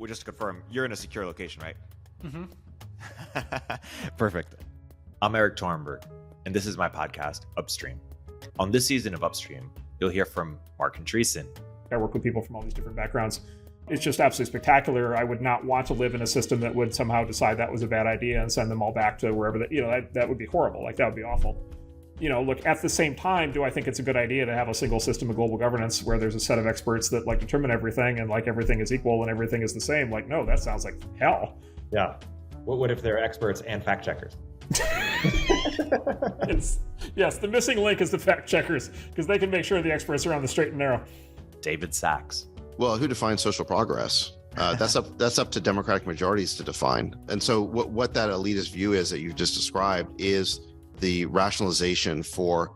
just to confirm, you're in a secure location, right? Mm-hmm. Perfect. I'm Erik Torenberg, and this is my podcast, Upstream. On this season of Upstream, you'll hear from Mark Andreessen. I work with people from all these different backgrounds. It's just absolutely spectacular. I would not want to live in a system that would somehow decide that was a bad idea and send them all back to wherever that would be horrible. Like, that would be awful. Look, at the same time, do I think it's a good idea to have a single system of global governance where there's a set of experts that determine everything and everything is equal and everything is the same? No, that sounds like hell. Yeah. What if they're experts and fact checkers? Yes, the missing link is the fact checkers, because they can make sure the experts are on the straight and narrow. David Sachs. Well, who defines social progress? That's up to democratic majorities to define. And so what that elitist view is that you've just described is the rationalization for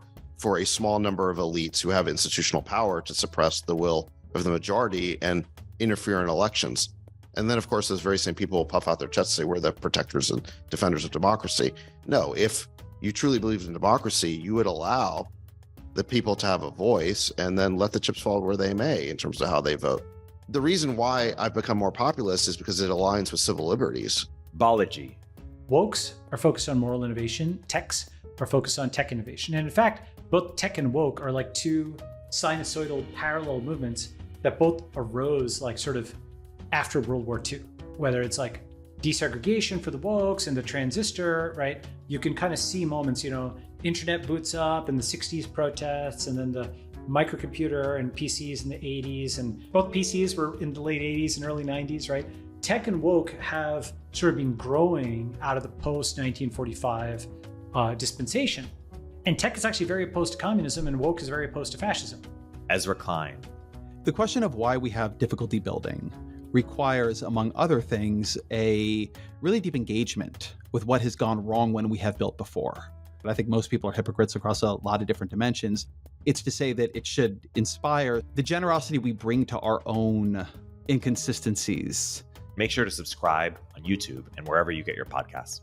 a small number of elites who have institutional power to suppress the will of the majority and interfere in elections. And then, of course, those very same people will puff out their chests and say, we're the protectors and defenders of democracy. No, if you truly believed in democracy, you would allow the people to have a voice and then let the chips fall where they may in terms of how they vote. The reason why I've become more populist is because it aligns with civil liberties. Balaji. Wokes are focused on moral innovation. Techs are focused on tech innovation. And in fact, both tech and woke are like two sinusoidal parallel movements that both arose sort of after World War II, whether it's desegregation for the wokes and the transistor, right? You can kind of see moments, internet boots up and the 60s protests, and then the microcomputer and PCs in the 80s, and both PCs were in the late 80s and early 90s, right? Tech and woke have sort of been growing out of the post-1945 dispensation. And tech is actually very opposed to communism, and woke is very opposed to fascism. Ezra Klein. The question of why we have difficulty building requires, among other things, a really deep engagement with what has gone wrong when we have built before. But I think most people are hypocrites across a lot of different dimensions. It's to say that it should inspire the generosity we bring to our own inconsistencies. Make sure to subscribe on YouTube and wherever you get your podcasts.